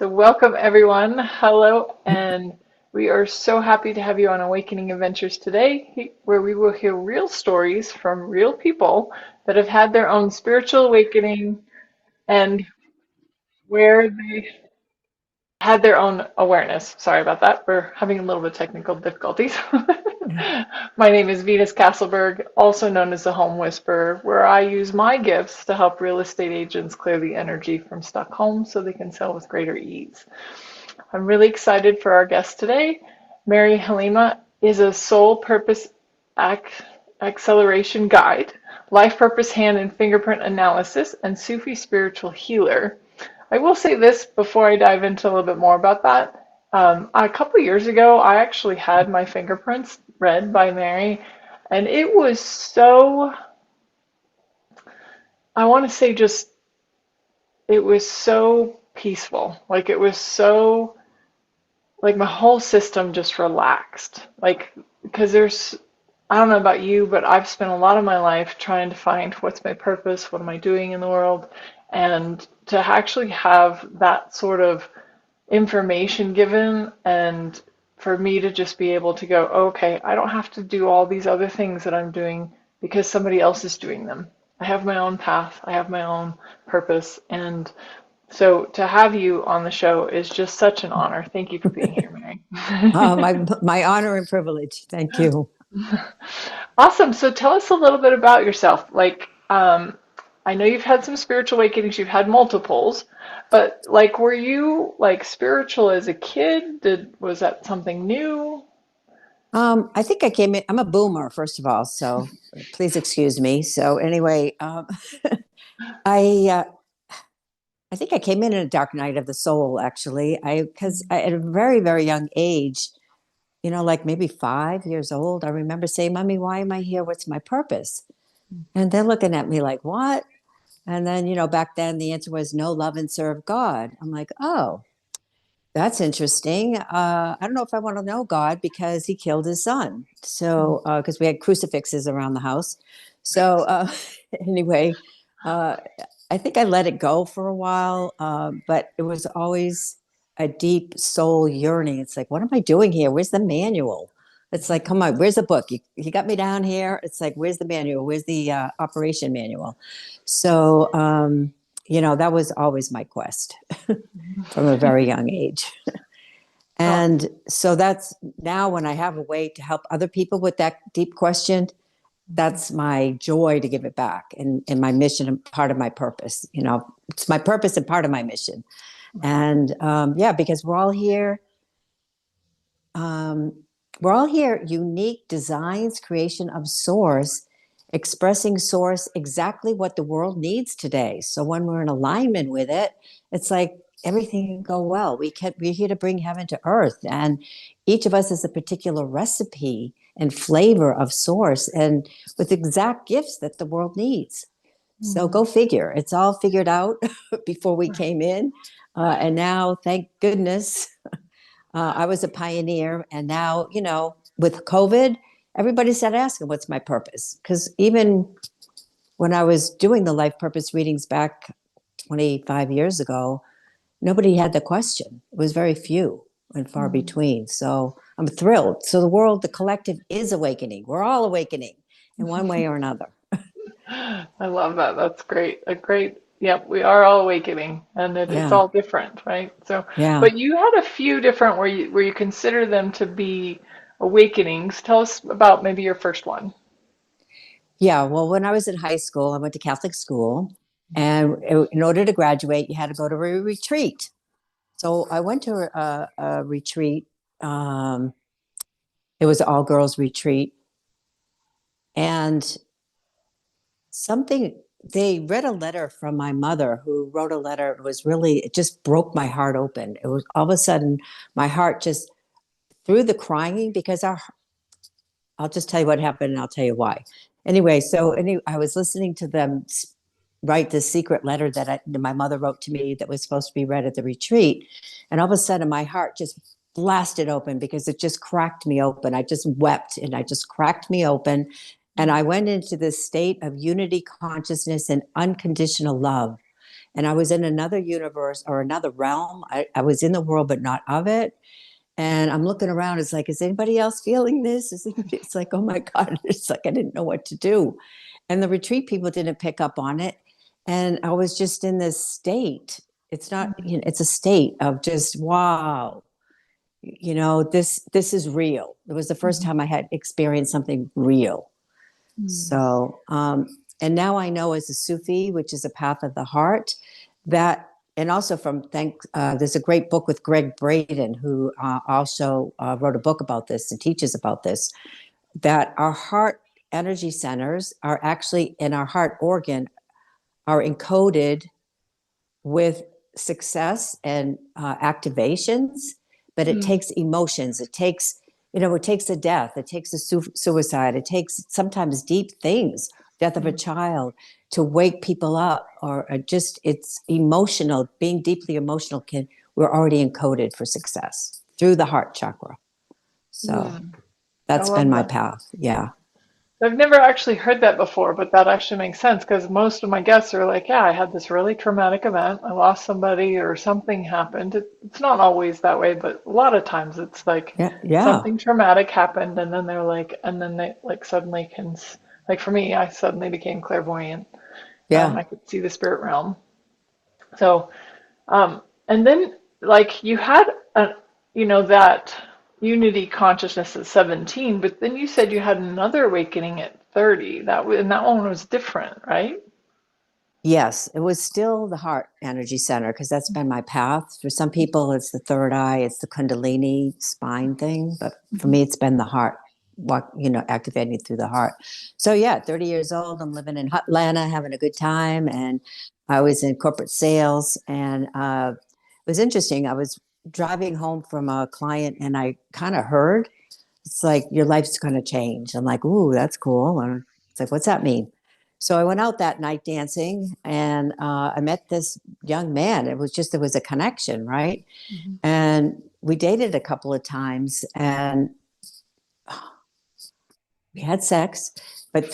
So, welcome everyone. Hello, and we are so happy to have you on Awakening Adventures today, where we will hear real stories from real people that have had their own spiritual awakening and where they had their own awareness. Sorry about that. We're having a little bit of technical difficulties. My name is Venus Castleberg, also known as the Home Whisperer, where I use my gifts to help real estate agents clear the energy from stuck homes so they can sell with greater ease. I'm really excited for our guest today. Mary Halima is a soul purpose acceleration guide, life purpose hand and fingerprint analysis, and Sufi spiritual healer. I will say this before I dive into a little bit more about that. A couple of years ago, I actually had my fingerprints read by Mary, and it was so, I want to say just, it was so peaceful. Like it was so, like my whole system just relaxed. Like, because I don't know about you, but I've spent a lot of my life trying to find what's my purpose, what am I doing in the world, and to actually have that sort of information given and for me to just be able to go, okay, I don't have to do all these other things that I'm doing because somebody else is doing them. I have my own path, I have my own purpose, and so to have you on the show is just such an honor. Thank you for being here, Mary. My honor and privilege. Thank you. Awesome. So tell us a little bit about yourself. I know you've had some spiritual awakenings, you've had multiples, but like, were you like spiritual as a kid? Was that something new? I think I came in. I'm a boomer, first of all, so please excuse me. So anyway, I I think I came in a dark night of the soul. Actually, because at a very very young age, like maybe 5 years old, I remember saying, "Mommy, why am I here? What's my purpose?" And they're looking at me like, "What?" And then back then the answer was know, love, and serve God. I'm like, oh. That's interesting. I don't know if I want to know God because he killed his son. So, because we had crucifixes around the house. So, anyway, uh, I think I let it go for a while, but it was always a deep soul yearning. It's like, what am I doing here? Where's the manual? It's like, come on, where's the book? You got me down here. It's like, where's the manual? Where's the operation manual? So, that was always my quest from a very young age. Oh, And so that's now when I have a way to help other people with that deep question, that's my joy to give it back and my mission and part of my purpose. It's my purpose and part of my mission. And yeah, because um, we're all here, unique designs, creation of source, expressing source exactly what the world needs today. So when we're in alignment with it, it's like everything can go well. We're here to bring heaven to earth, and each of us is a particular recipe and flavor of source, and with exact gifts that the world needs. So go figure. It's all figured out before we came in, and now, thank goodness, I was a pioneer, and now, with COVID, everybody started asking, "What's my purpose?" Because even when I was doing the life purpose readings back 25 years ago, nobody had the question. It was very few and far between. So I'm thrilled. So the world, the collective, is awakening. We're all awakening in one way or another. I love that. That's great. Yep, we are all awakening and it's Yeah, all different, right? So, yeah, but you had a few different where you consider them to be awakenings. Tell us about maybe your first one. yeah. Well, when I was in high school, I went to Catholic school, and in order to graduate, you had to go to a retreat. So I went to a retreat. Um, it was an all girls retreat, and something they read a letter from my mother, who wrote a letter. It just broke my heart open. It was all of a sudden my heart just through the crying because I'll just tell you what happened and I'll tell you why. Anyway, I was listening to them write this secret letter that my mother wrote to me that was supposed to be read at the retreat. And all of a sudden my heart just blasted open because it just cracked me open. I just wept and I just cracked me open. And I went into this state of unity consciousness and unconditional love. and I was in another universe or another realm. I was in the world, but not of it. And I'm looking around. It's like, is anybody else feeling this? It's like, oh my God. It's like I didn't know what to do. And the retreat people didn't pick up on it. And I was just in this state. It's not, Mm, you know, it's a state of just, wow, you know, this is real. It was the first mhm, time I had experienced something real. mm, So, and now I know as a Sufi, which is a path of the heart, that, and also there's a great book with Greg Braden, who also wrote a book about this and teaches about this, that our heart energy centers are actually in our heart organ are encoded with success and activations, but it mm, takes emotions. It takes, you know, it takes a death. It takes a suicide. It takes sometimes deep things, death of a mm. child, to wake people up, or just it's emotional. Being deeply emotional we're already encoded for success through the heart chakra. So Mm. I that's been love my that. path. Yeah. I've never actually heard that before, but that actually makes sense because most of my guests are like, yeah, I had this really traumatic event. I lost somebody or something happened. It's not always that way, but a lot of times it's like Yeah. Yeah. something traumatic happened and then they're like, and then they like suddenly like for me, I suddenly became clairvoyant. Yeah. I could see the spirit realm. So, and then like you had that unity consciousness at 17, but then you said you had another awakening at 30. And that one was different, right? Yes, it was still the heart energy center because that's been my path. For some people, it's the third eye, it's the Kundalini spine thing, but for Mhm. me, it's been the heart, activating through the heart. So yeah, 30 years old, I'm living in Atlanta, having a good time, and I was in corporate sales, and it was interesting. I was driving home from a client, and I kind of heard it's like your life's going to change. I'm like, ooh, that's cool. And it's like, what's that mean? So I went out that night dancing, and I met this young man. There was a connection, right? Mhm. And we dated a couple of times, and we had sex, but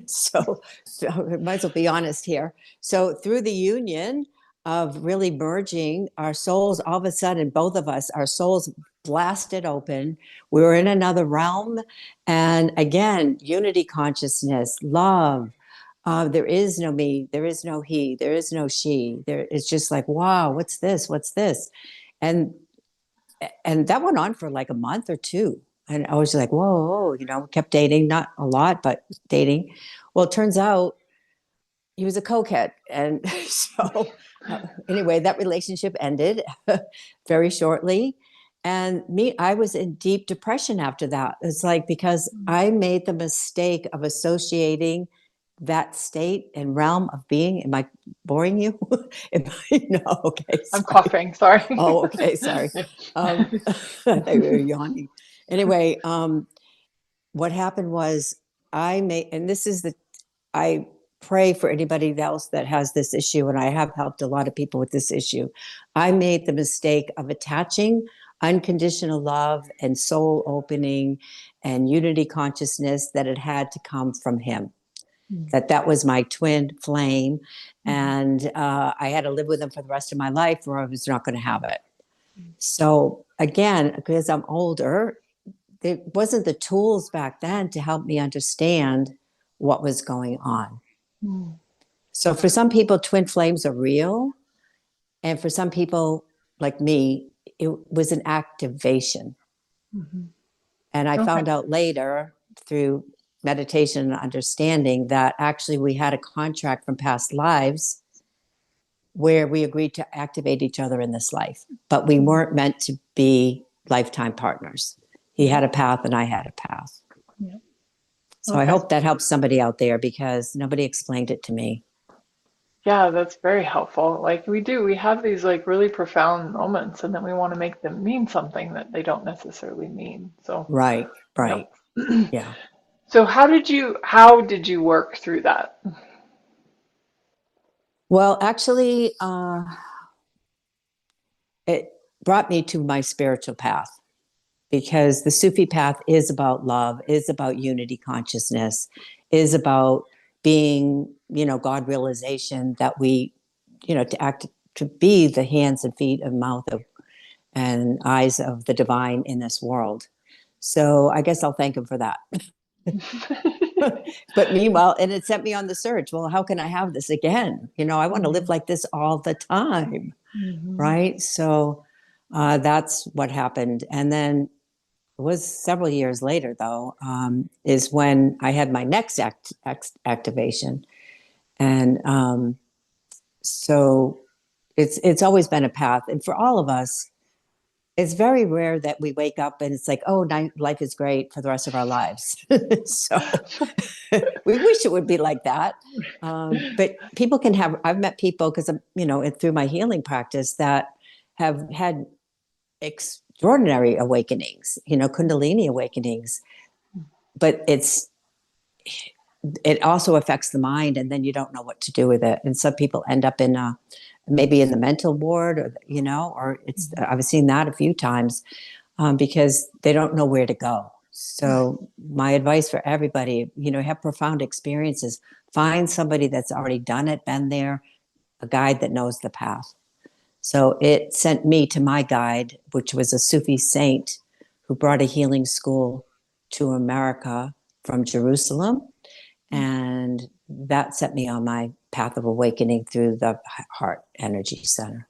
so I might as well be honest here. So through the union of really merging our souls, all of a sudden, both of us, our souls blasted open. We were in another realm. And again, unity consciousness, love. There is no me, there is no he, there is no she. It's just like, wow, what's this? What's this? And and that went on for like a month or two. And I was like, whoa, kept dating, not a lot, but dating. Well, it turns out he was a cokehead. And so, anyway, that relationship ended very shortly. And I was in deep depression after that. It's like because I made the mistake of associating that state and realm of being. Am I boring you? No, okay, I'm sorry. coughing, sorry. Oh, okay, sorry. I thought you were yawning. Anyway, what happened was and this is I pray for anybody else that has this issue, and I have helped a lot of people with this issue. I made the mistake of attaching unconditional love and soul opening and unity consciousness that it had to come from him. That was my twin flame, Mhm. and I had to live with him for the rest of my life, or I was not going to have it. So again, because I'm older, there wasn't the tools back then to help me understand what was going on. Mhm. So for some people, twin flames are real. And for some people, like me, it was an activation. Mhm. And I Okay. found out later through meditation and understanding that actually we had a contract from past lives where we agreed to activate each other in this life, but we Mhm. weren't meant to be lifetime partners. He Yeah. had a path and I had a path. Yeah. So I Okay. hope that helps somebody out there because nobody explained it to me. Yeah, that's very helpful. Like we have these like really profound moments and then we want to make them mean something that they don't necessarily mean. So, Right, right. yep. Yeah. So how did you work through that? Well, actually, it brought me to my spiritual path because the Sufi path is about love, is about unity consciousness, is about being, God realization that we to act, to be the hands and feet and mouth of and eyes of the divine in this world. So I guess I'll thank him for that. But meanwhile, and it sent me on the search. Well, how can I have this again? I want to live like this all the time, Mm-hmm. right? So that's what happened. And then it was several years later, though, is when I had my next activation. And so it's always been a path. And for all of us, it's very rare that we wake up and it's like, oh, life is great for the rest of our lives. So we wish it would be like that. But people can have, I've met people because, through my healing practice that have had extraordinary awakenings, Kundalini awakenings, but it also affects the mind, and then you don't know what to do with it. And some people end up maybe in the mental ward, or I've seen that a few times, because they don't know where to go. So my advice for everybody, have profound experiences, find somebody that's already done it, been there, a guide that knows the path. So it sent me to my guide, which was a Sufi saint who brought a healing school to America from Jerusalem. And that set me on my path of awakening through the heart energy center.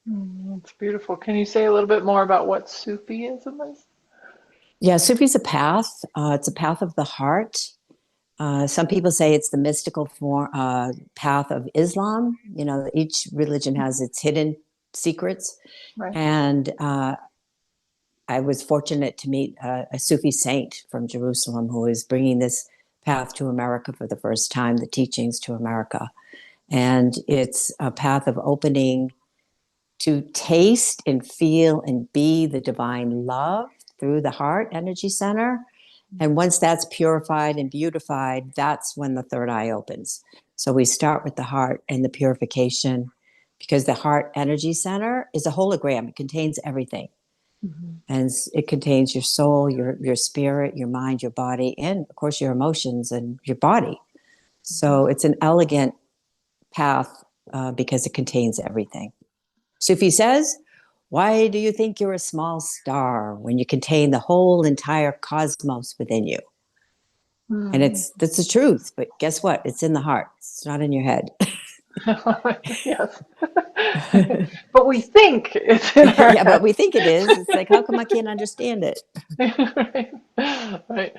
That's beautiful. Can you say a little bit more about what Sufism is? Yeah, Sufi's a path. It's a path of the heart. Some people say it's the mystical path of Islam. Each religion has its hidden secrets. Right. And I was fortunate to meet a Sufi saint from Jerusalem who is bringing this path to America for the first time, the teachings to America. And it's a path of opening to taste and feel and be the divine love through the heart energy center. And once that's purified and beautified, that's when the third eye opens. So we start with the heart and the purification, because the heart energy center is a hologram. It contains everything. Mm-hmm. And it contains your soul, your spirit, your mind, your body, and of course your emotions and your body. So it's an elegant path because it contains everything. Sufi says, why do you think you're a small star when you contain the whole entire cosmos within you? And Mm. that's the truth. But guess what? It's in the heart. It's not in your head. Yes. But we think it's in our Yeah, but head. we think it is. It's like, how come I can't understand it? Right. Right.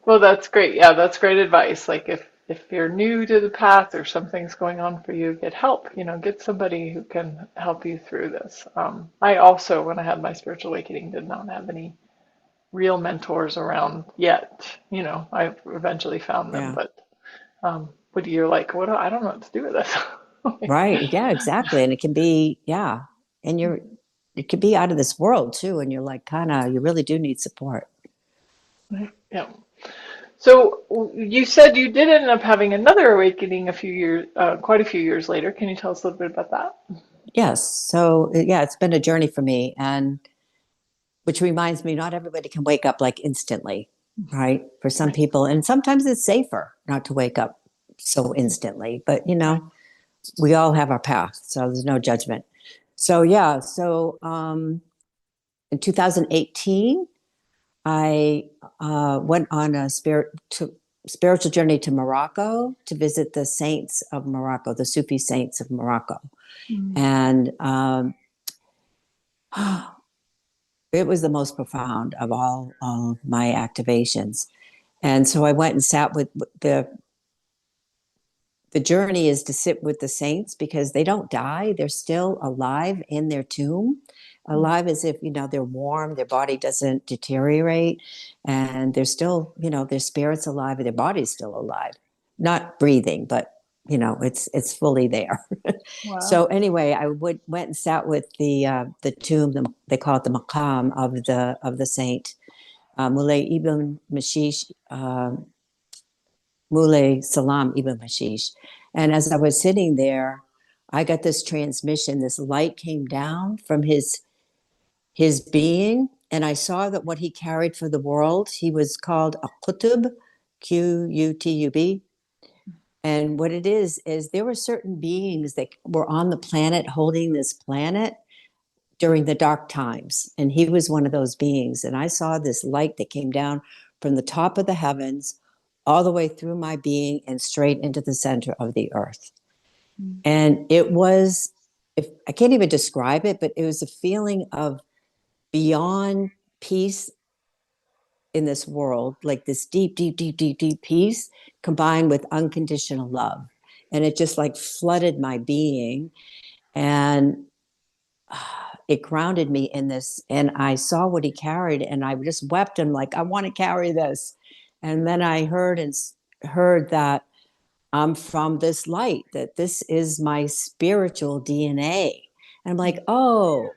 Well, that's great. Yeah, that's great advice. Like if you're new to the path or something's going on for you, get help. Get somebody who can help you through this. I also, when I had my spiritual awakening, did not have any real mentors around yet. I eventually found them, Yeah. but you're like, I don't know what to do with this. Right. Yeah, exactly. And it can be, yeah. And it could be out of this world too. And you're like, you really do need support. Yeah. So you said you did end up having another awakening quite a few years later. Can you tell us a little bit about that? Yes. So, yeah, it's been a journey for me. And which reminds me, not everybody can wake up like instantly, right? For some Right. people, and sometimes it's safer not to wake up so instantly, but Right. we all have our path. So there's no judgment. So, yeah. So, in 2018, I went on a spiritual journey to Morocco to visit the saints of Morocco, the Sufi saints of Morocco. Mm. And it was the most profound of all my activations. And so I went and sat with the journey is to sit with the saints because they don't die. They're still alive in their tomb, alive as if, they're warm, their body doesn't deteriorate, and they're still, their spirit's alive and their body's still alive. Not breathing, but it's fully there. So Wow. anyway, went and sat with the tomb, they call it the maqam of the saint, Mulay Ibn Mashish, Mulay Salam Ibn Hashish. And as I was sitting there, I got this transmission. This light came down from his being, and I saw that what he carried for the world, he was called a qutub, Qutub, And what it is there were certain beings that were on the planet holding this planet during the dark times. And he was one of those beings. And I saw this light that came down from the top of the heavens all the way through my being and straight into the center of the earth. And it was, if I can't even describe it, but it was a feeling of beyond peace in this world, like this deep, deep, deep, deep, deep peace combined with unconditional love. And it just like flooded my being. And it grounded me in this. And I saw what he carried and I just wept and like, I want to carry this. And then I heard that I'm from this light, that this is my spiritual DNA. And I'm like, oh,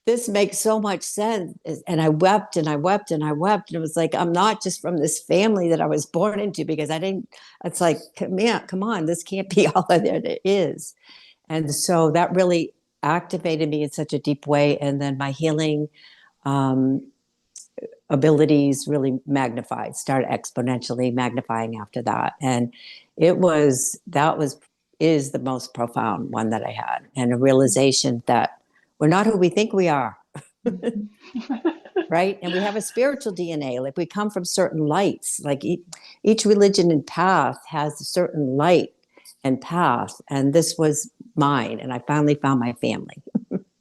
this makes so much sense. And I wept and I wept and I wept. And it was like, I'm not just from this family that I was born into, because I didn't, it's like, come on, this can't be all that there is. And so that really activated me in such a deep way. And then my healing um, abilities really magnified, started exponentially magnifying after that. And is the most profound one that I had. And a realization that we're not who we think we are. Right. And we have a spiritual DNA. Like we come from certain lights, like each religion and path has a certain light and path. And this was mine. And I finally found my family,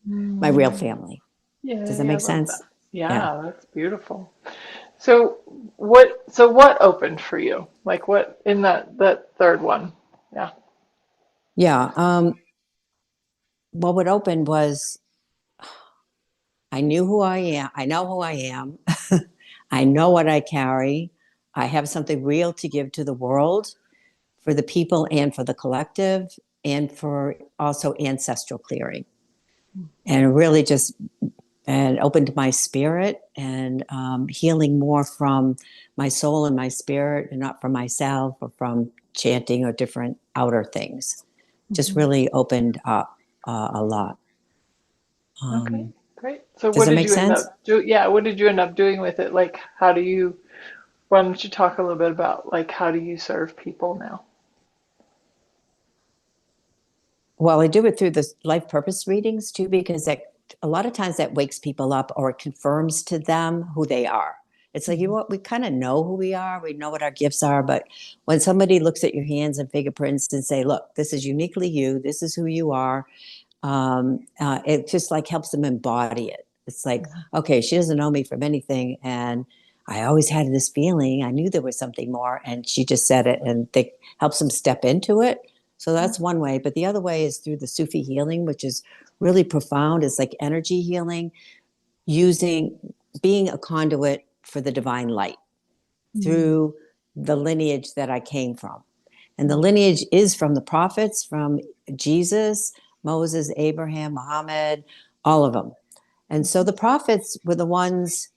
my real Mm. family. Does that Yay, I make love sense? that. Yeah. Yeah, that's beautiful. So what opened for you? Like what in that third one? Yeah. Yeah. What would open was I knew who I am. I know who I am. I know what I carry. I have something real to give to the world, for the people and for the collective, and for also ancestral clearing. And really just and opened my spirit and healing more from my soul and my spirit and not from myself or from chanting or different outer things. Just Hmm. really opened up a lot. Okay, Um, great. So does what that did make you end sense? up do? Yeah, what did you end up doing with it? Like how do you, why don't you talk a little bit about like how do you serve people now? Well, I do it through the life purpose readings too, because a lot of times that wakes people up or it confirms to them who they are. It's like, you know Hmm. what, we kind of know who we are, we know what our gifts are, but when somebody looks at your hands and fingerprints and say, look, this is uniquely you, this is who you are, it just like helps them embody it. It's like, okay, she doesn't know me from anything. And I always had this feeling, I knew there was something more. And she just said it and it helps them step into it. So that's one way. But the other way is through the Sufi healing, which is really profound. It's like energy healing, using, being a conduit for the divine light Mm. through the lineage that I came from. And the lineage is from the prophets, from Jesus, Moses, Abraham, Muhammad, all of them. And so the prophets were the ones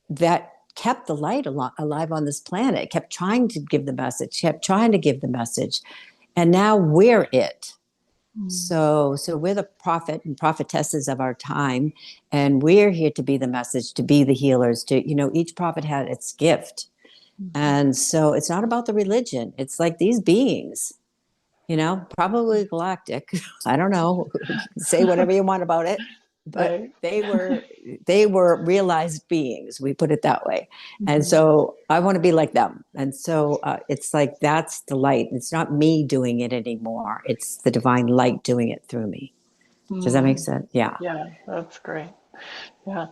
that kept the light alive on this planet, kept trying to give the message, kept trying to give the message. And now we're it. So we're the prophet and prophetesses of our time, and we're here to be the message, to be the healers, to, each prophet had its gift. And so it's not about the religion. It's like these beings, probably galactic. I don't know. Say whatever you want about it, but Right. they were realized beings. We put it that way. And Hmm. so I want to be like them. And so it's like that's the light. It's not me doing it anymore. It's the divine light doing it through me. Does that make Mm. sense? Yeah. Yeah, that's great. Yeah.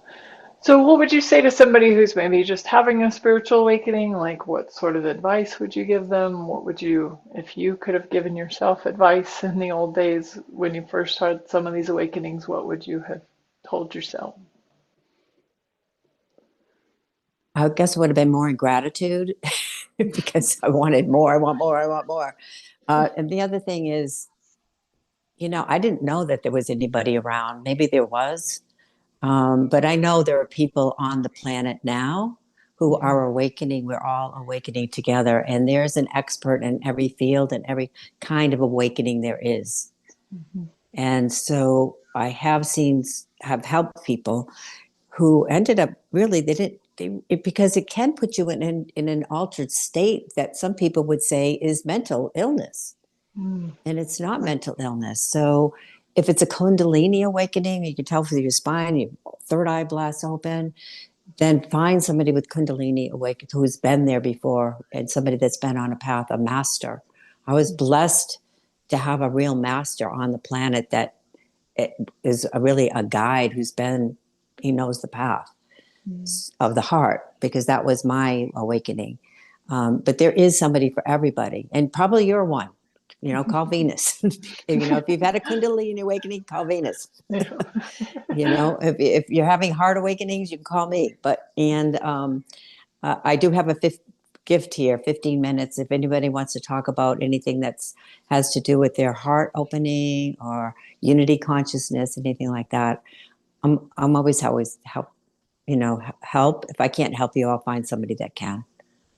So what would you say to somebody who's maybe just having a spiritual awakening? Like what sort of advice would you give them? What would you, if you could have given yourself advice in the old days when you first had some of these awakenings, what would you have told yourself? I guess it would have been more in gratitude because I wanted more. I want more. I want more. And the other thing is, I didn't know that there was anybody around. Maybe there was, but I know there are people on the planet now who are awakening. We're all awakening together, and there's an expert in every field and every kind of awakening there is. And so I have helped people who ended up really, because it can put you in an altered state that some people would say is mental illness, Mm. and it's not mental illness. So if it's a Kundalini awakening, you can tell through your spine, your third eye blasts open, then find somebody with Kundalini awaken who's been there before, and somebody that's been on a path, a master. I was blessed to have a real master on the planet that is really a guide who's been, he knows the path Mm. of the heart, because that was my awakening. But there is somebody for everybody, and probably you're one. Call Venus. If you've had a Kundalini awakening, call Venus. Yeah. If you're having heart awakenings, you can call me. I do have a fifth gift here, 15 minutes. If anybody wants to talk about anything that's has to do with their heart opening or unity consciousness, anything like that, I'm always help. Help. If I can't help you, I'll find somebody that can.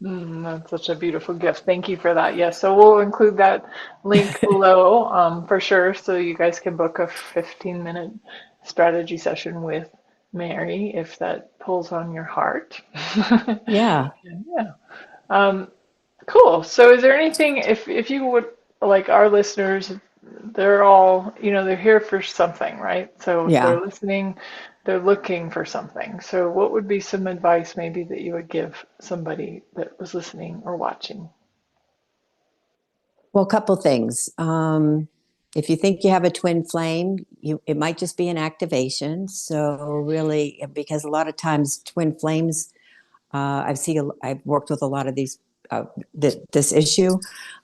That's such a beautiful gift. Thank you for that. Yes, so we'll include that link below for sure, so you guys can book a 15-minute strategy session with Mary if that pulls on your heart. Yeah. Yeah. Um, cool. So is there anything, if you would, like our listeners, they're all, they're here for something, right? So if Yeah. they're listening, they're looking for something. So what would be some advice maybe that you would give somebody that was listening or watching? Well, a couple things. If you think you have a twin flame, it might just be an activation. So really, because a lot of times twin flames, I've worked with a lot of these, this issue.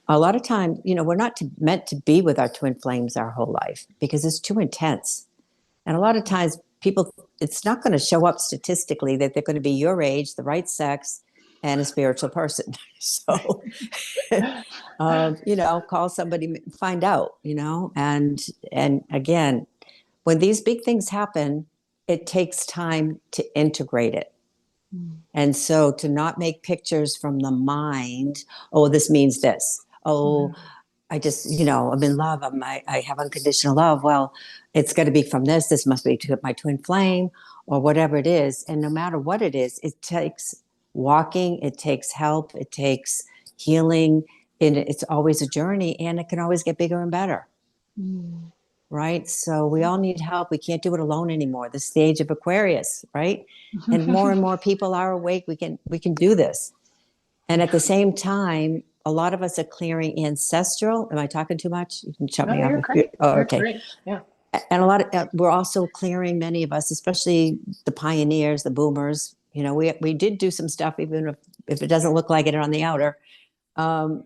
A lot of time, we're not meant to be with our twin flames our whole life because it's too intense. And a lot of times people, it's not going to show up statistically that they're going to be your age, the right sex, and a spiritual person. So, call somebody, find out, and again, when these big things happen, it takes time to integrate it. Mm. And so to not make pictures from the mind, oh, this means this. Oh, I just, I'm in love. I have unconditional love. Well, it's going to be from this. This must be my twin flame or whatever it is. And no matter what it is, it takes walking, it takes help, it takes healing. And it's always a journey, and it can always get bigger and better. Mm. Right. So we all need help. We can't do it alone anymore. The stage of Aquarius, right? And more people are awake. We can do this. And at the same time, a lot of us are clearing ancestral. Am I talking too much? You can shut No, me off. you're great. Oh, You're okay. great. Yeah. And a lot of we're also clearing, many of us, especially the pioneers, the boomers. We did do some stuff, even if it doesn't look like it on the outer. Um,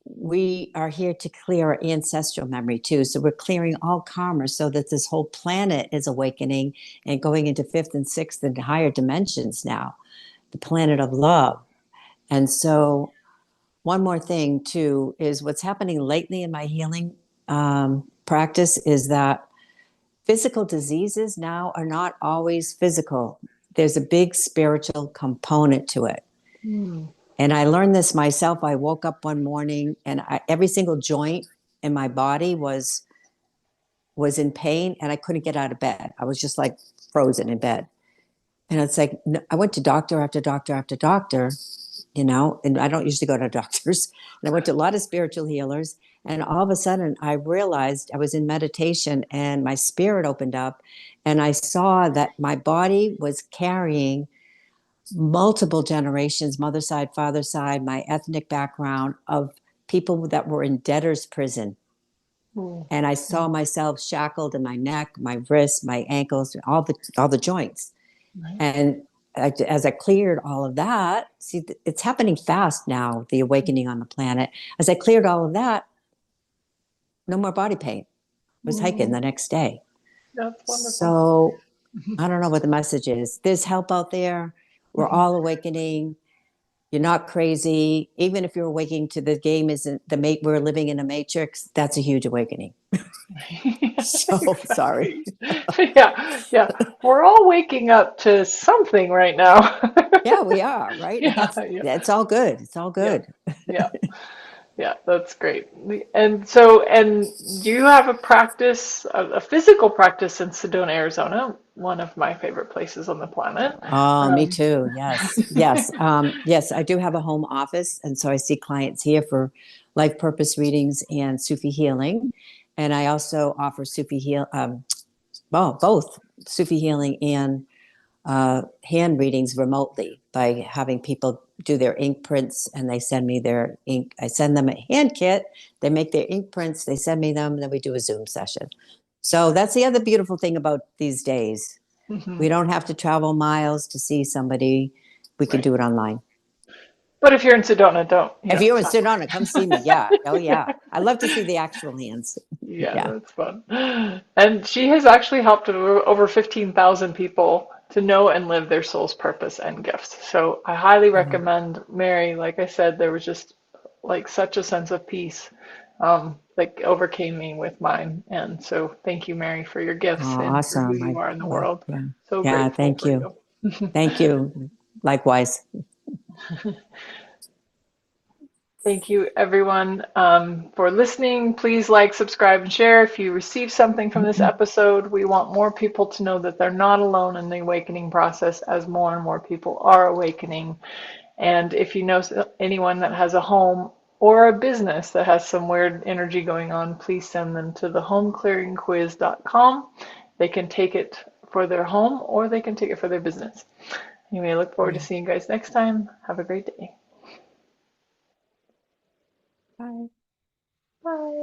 we are here to clear our ancestral memory too. So we're clearing all karma so that this whole planet is awakening and going into fifth and sixth and higher dimensions now, the planet of love. And so one more thing too is what's happening lately in my healing practice is that physical diseases now are not always physical. There's a big spiritual component to it. Mm. And I learned this myself. I woke up one morning and every single joint in my body was in pain, and I couldn't get out of bed. I was just like frozen in bed. And it's like, I went to doctor after doctor after doctor, and I don't usually go to doctors. And I went to a lot of spiritual healers. And all of a sudden, I realized I was in meditation and my spirit opened up. And I saw that my body was carrying multiple generations, mother side, father side, my ethnic background of people that were in debtor's prison. Mm. And I saw myself shackled in my neck, my wrists, my ankles, all the joints. Right. And as I cleared all of that, see, it's happening fast now, the awakening on the planet. As I cleared all of that, no more body pain. I was hiking Mm. the next day. That's wonderful. So I don't know what the message is. There's help out there. We're all awakening. You're not crazy. Even if you're awakening to the game isn't the mate, we're living in a matrix. That's a huge awakening. So sorry. Exactly. Yeah, yeah. We're all waking up to something right now. Yeah, we are, right? And Yeah, that's yeah, that's all good. It's all yeah, good. yeah. Yeah, that's great. And so, and do you have a practice, a physical practice in Sedona, Arizona, one of my favorite places on the planet? Oh, me Um, too. Yes, yes, yes. I do have a home office, and so I see clients here for life purpose readings and Sufi healing, and I also offer Sufi heal. Well, both Sufi healing and hand readings remotely by having people do their ink prints, and they send me their ink. I send them a hand kit. They make their ink prints. They send me them, and then we do a Zoom session. So that's the other beautiful thing about these days. mhm, We don't have to travel miles to see somebody. We can right. do it online. But if you're in Sedona, don't, If you're in travel. Sedona, come see me. Yeah. Oh, yeah. I love to see the actual hands. Yeah, Yeah. that's fun. And she has actually helped over 15,000 people to know and live their soul's purpose and gifts. So I highly Oh, recommend Mary. Like I said, there was just like such a sense of peace that overcame me with mine. And so thank you, Mary, for your gifts and for who awesome. you are in the I world. yeah. So Yeah. grateful Thank for you. you. Thank you. Likewise. Thank you, everyone, for listening. Please like, subscribe, and share if you receive something from this episode. We want more people to know that they're not alone in the awakening process as more and more people are awakening. And if you know anyone that has a home or a business that has some weird energy going on, please send them to thehomeclearingquiz.com. They can take it for their home or they can take it for their business. Anyway, I look forward to seeing you guys next time. Have a great day. Bye. Bye.